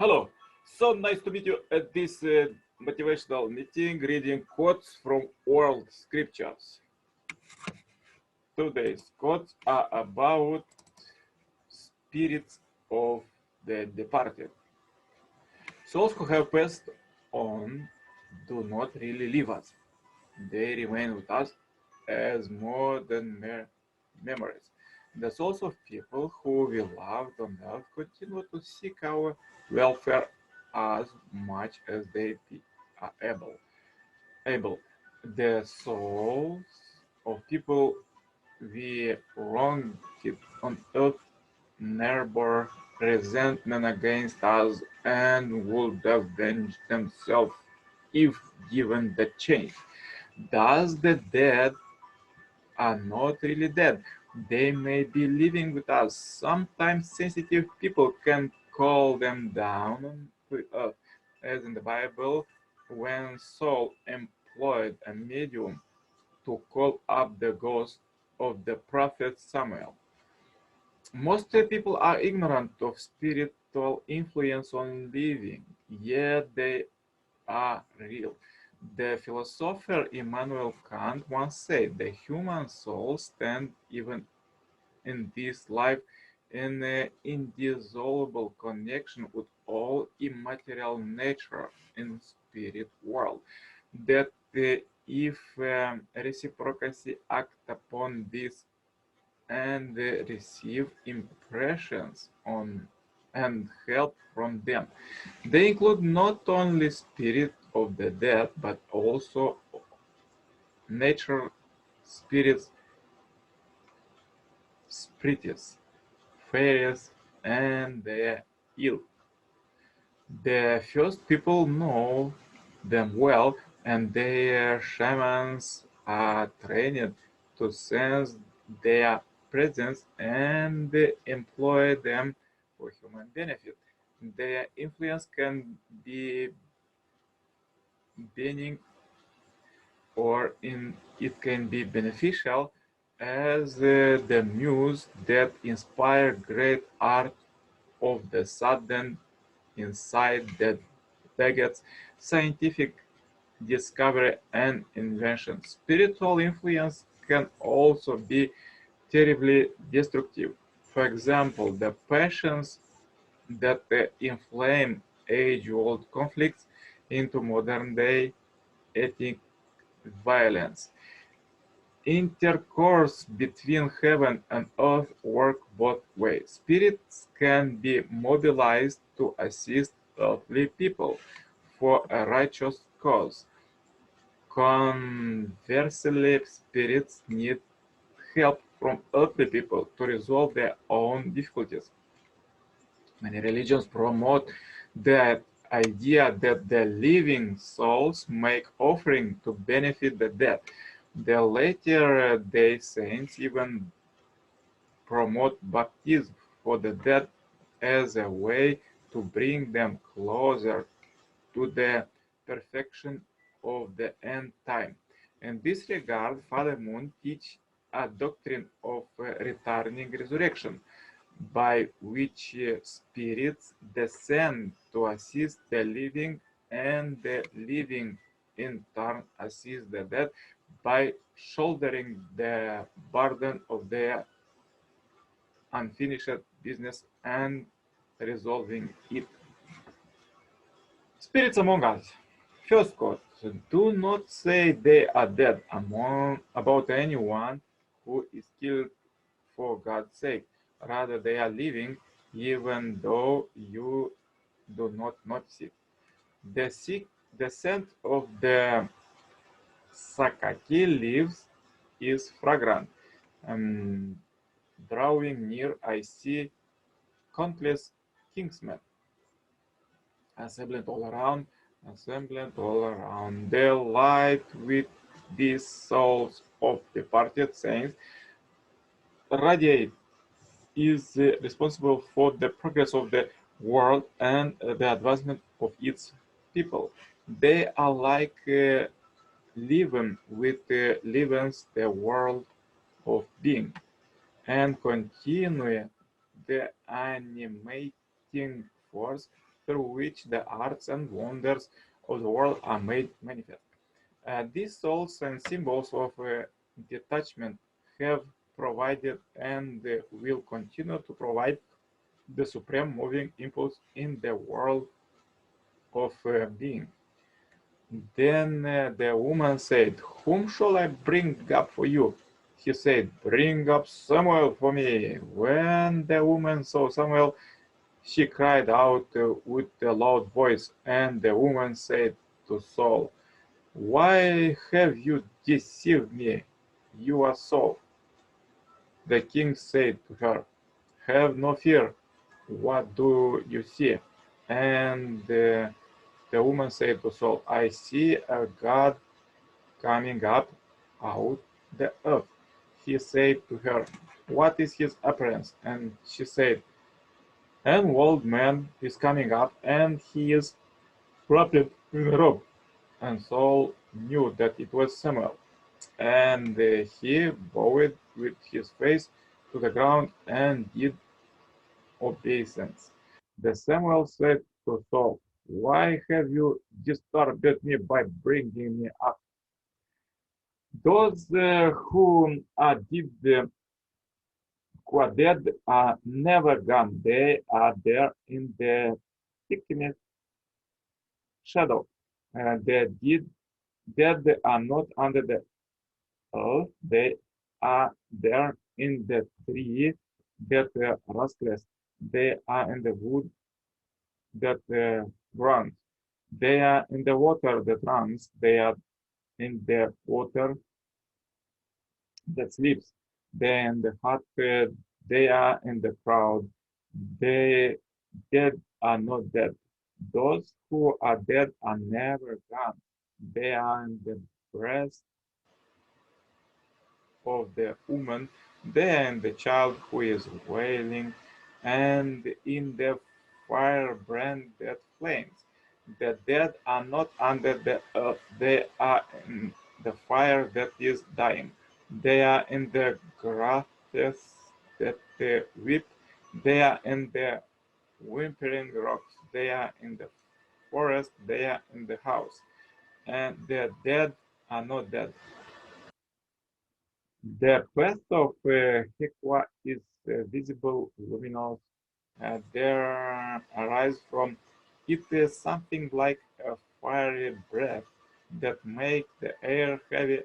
Hello, so nice to meet you at this motivational meeting reading quotes from world scriptures. Today's quotes are about spirits of the departed. Souls who have passed on do not really leave us. They remain with us as more than mere memories. The souls of people who we loved on earth continue to seek our welfare as much as they are able. The souls of people we wronged on earth never resentment against us and would avenge themselves if given the chance. Thus, the dead are not really dead. They may be living with us. Sometimes sensitive people can call them down to earth, as in the Bible, when Saul employed a medium to call up the ghost of the prophet Samuel. Most people are ignorant of spiritual influence on living, yet they are real. The philosopher Immanuel Kant once said the human soul stands even in this life in an indissoluble connection with all immaterial nature in spirit world. That if reciprocity act upon this and receive impressions on and help from them. They include not only spirit of the dead, but also nature spirits, spiritus, fairies, and their ilk. The first people know them well, and their shamans are trained to sense their presence and employ them for human benefit. Their influence can be benign or it can be beneficial as the muse that inspired great art of the sudden insight that begets scientific discovery and invention. Spiritual influence can also be terribly destructive. For example, the passions that inflame age-old conflicts into modern-day ethnic violence. Intercourse between heaven and earth work both ways. Spirits can be mobilized to assist earthly people for a righteous cause. Conversely, spirits need help from earthly people to resolve their own difficulties. Many religions promote that idea that the living souls make offering to benefit the dead. The later day saints even promote baptism for the dead as a way to bring them closer to the perfection of the end time. In this regard, Father Moon teaches a doctrine of returning resurrection, by which spirits descend to assist the living, and the living in turn assist the dead by shouldering the burden of their unfinished business and resolving it. Spirits among us. First quote: do not say they are dead about anyone who is killed for God's sake. Rather, they are living, even though you do not notice it. The scent of the sakaki leaves is fragrant. Um, Drawing near, I see countless kingsmen assembling all around, assembling all around. They light with these souls of departed saints, radiate is responsible for the progress of the world and the advancement of its people. They are like living with livens the world of being and continue the animating force through which the arts and wonders of the world are made manifest. These souls and symbols of detachment have provided and will continue to provide the supreme moving impulse in the world of being. Then the woman said, "Whom shall I bring up for you?" He said, "Bring up Samuel for me." When the woman saw Samuel, she cried out with a loud voice, and the woman said to Saul, "Why have you deceived me? You are Saul." The king said to her, "Have no fear. What do you see?" And the woman said to Saul, "I see a God coming up out the earth." He said to her, "What is his appearance?" And she said, "An old man is coming up, and he is wrapped in a robe." And Saul knew that it was Samuel. And he bowed with his face to the ground and did obeisance. The Samuel said to Saul, "Why have you disturbed me by bringing me up? Those who are dead are never gone. They are there in the thickness shadow. The dead are not under the earth. They are there in the tree that rustles. They are in the wood that runs. They are in the water that runs. They are in the water that sleeps. They are in the heart. They are in the crowd. The dead are not dead. Those who are dead are never gone. They are in the breast of the woman, then the child who is wailing, and in the firebrand flames. The dead are not under the earth, they are in the fire that is dying. They are in the grasses that weep, they are in the whimpering rocks, they are in the forest, they are in the house, and the dead are not dead. The path of Hekwa is visible, luminous. There arise from it something like a fiery breath that makes the air heavy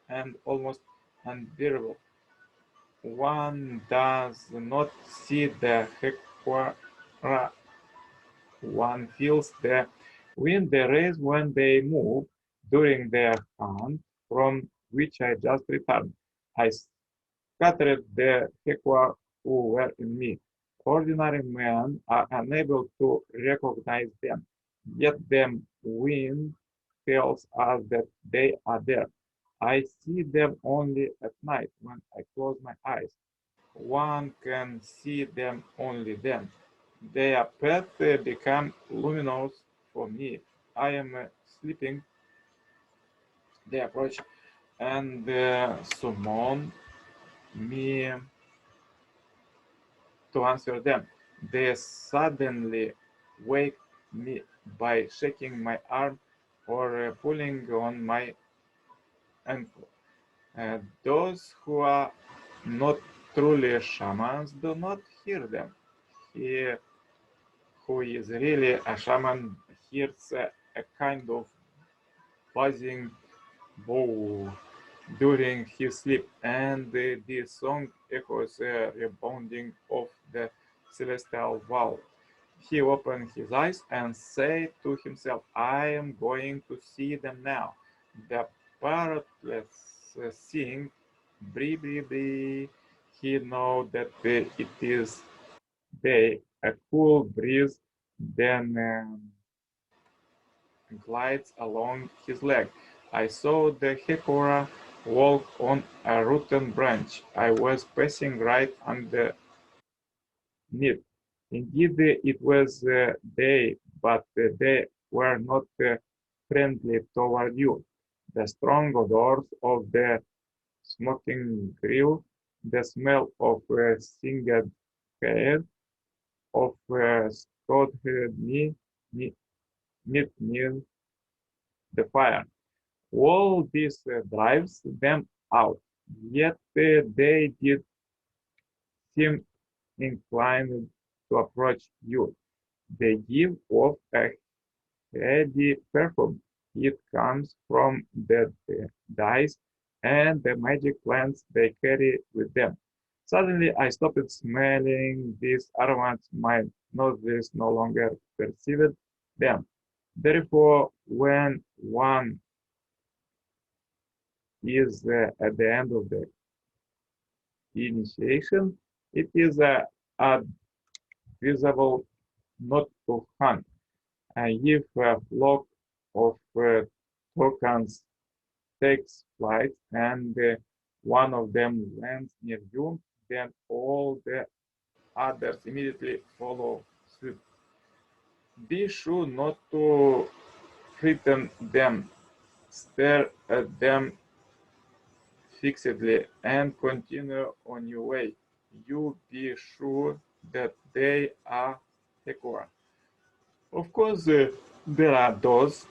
and almost unbearable. One does not see the Hekwa, one feels the wind they raise when they move during their hunt from which I just returned. I scattered the Hekwa who were in me. Ordinary men are unable to recognize them, yet the wind tells us that they are there. I see them only at night when I close my eyes. One can see them only then. Their path become luminous for me. I am sleeping. They approach and summon me to answer them. They suddenly wake me by shaking my arm or pulling on my ankle. Those who are not truly shamans do not hear them. He who is really a shaman hears a kind of buzzing bow during his sleep, and the song echoes rebounding of the celestial vault. He opened his eyes and said to himself, "I am going to see them now." The parrotlets sing, "Bree, bree, bree." He knows that it is day. A cool breeze then glides along his leg. I saw the hicora walk on a rotten branch. I was passing right underneath. Indeed, it was they, but they were not friendly toward you. The strong odors of the smoking grill, the smell of singed hair, of scalded meat, meet near the fire. All this drives them out, yet they did seem inclined to approach you. They give off a heady perfume. It comes from the dyes and the magic plants they carry with them. Suddenly, I stopped smelling these aromas. My nostrils no longer perceived them. Therefore, when one is at the end of the initiation, it is advisable not to hunt. And if a flock of toucans takes flight and one of them lands near you, then all the others immediately follow suit. Be sure not to threaten them, stare at them fixedly, and continue on your way. You be sure that they are secure. Of course, there are those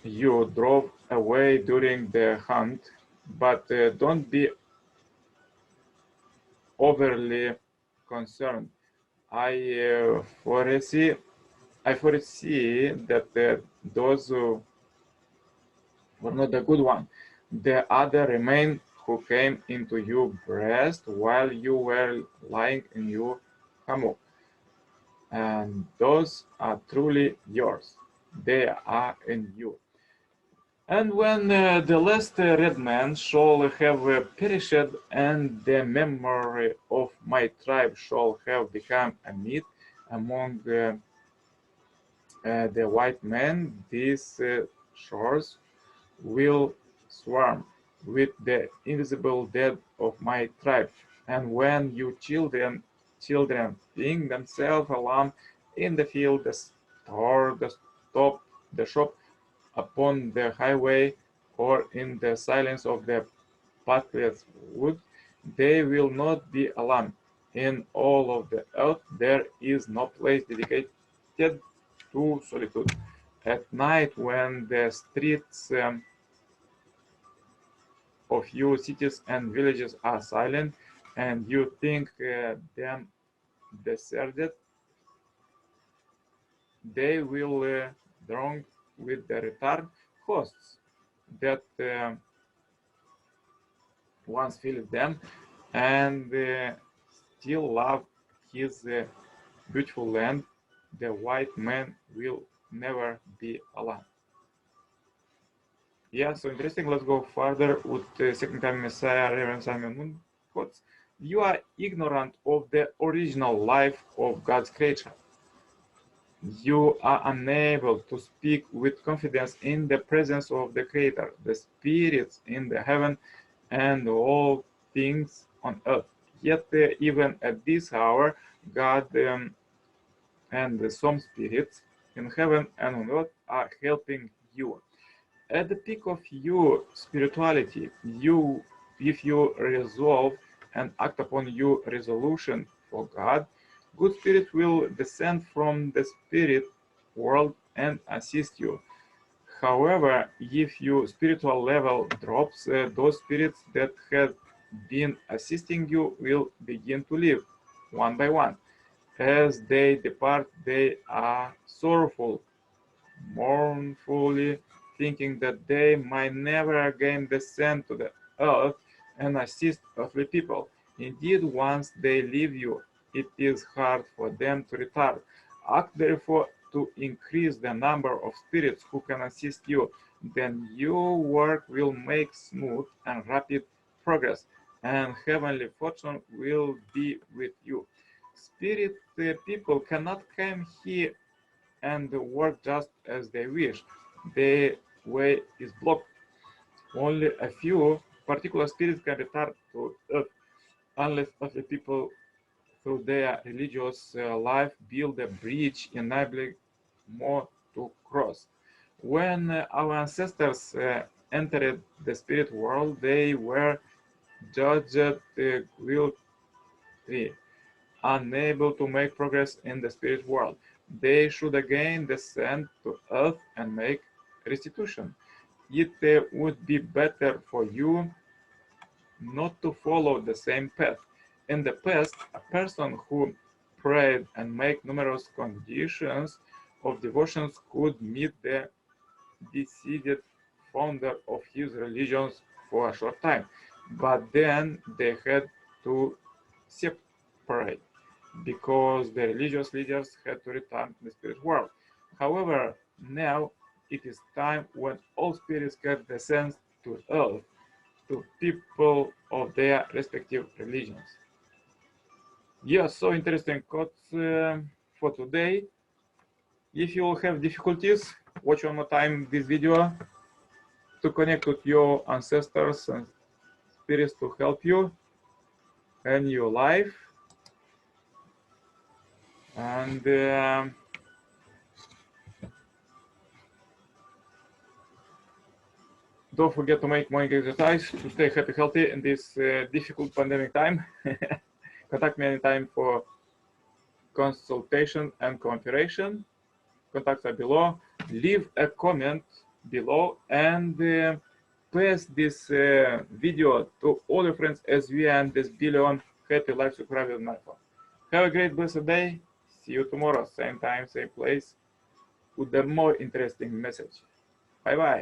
you drove away during the hunt, but don't be overly concerned. I foresee I foresee that those were not a good one. The other remain who came into your breast while you were lying in your hammock, and those are truly yours. They are in you. And when the last red man shall have perished, and the memory of my tribe shall have become a myth among the white men, these shores will swarm with the invisible dead of my tribe. And when you children being themselves alone in the field, the store, the stop, the shop, upon the highway, or in the silence of the pathless woods, they will not be alarmed. In all of the earth there is no place dedicated to solitude. At night, when the streets of your cities and villages are silent, and you think them deserted, they will throng with the returned hosts that once filled them, and still love his beautiful land. The white man will never be alone. Yeah, so interesting. Let's go further with the second time Messiah, Reverend Simon Moon quotes. You are ignorant of the original life of God's creature. You are unable to speak with confidence in the presence of the Creator, the spirits in the heaven, and all things on earth. Yet, even at this hour, God and some spirits in heaven and on earth are helping you. At the peak of your spirituality, if you resolve and act upon your resolution for God, good spirit will descend from the spirit world and assist you. However, if your spiritual level drops, those spirits that had been assisting you will begin to leave one by one. As they depart, they are sorrowful, mournfully thinking that they might never again descend to the earth and assist earthly people. Indeed, once they leave you, it is hard for them to return. Act therefore to increase the number of spirits who can assist you. Then your work will make smooth and rapid progress, and heavenly fortune will be with you. Spirit people cannot come here and work just as they wish. Their way is blocked. Only a few particular spirits can return to Earth, unless other people, through their religious life, build a bridge enabling more to cross. When our ancestors entered the spirit world, they were judged guilty, unable to make progress in the spirit world. they should again descend to earth and make restitution. It would be better for you not to follow the same path. In the past, a person who prayed and made numerous conditions of devotions could meet the deceased founder of his religion for a short time, but then they had to separate because the religious leaders had to return to the spirit world. However, now it is time when all spirits can descend to earth to people of their respective religions. Yes, so interesting quotes for today. If you have difficulties, watch one more time this video to connect with your ancestors and spirits to help you in your life. And don't forget to make morning exercise to stay happy, healthy in this difficult pandemic time. Contact me anytime for consultation and cooperation. Contacts are below. Leave a comment below and pass this video to all your friends as we end this billion happy lives with private marathon. Have a great blessed day. See you tomorrow, same time, same place, with a more interesting message. Bye bye.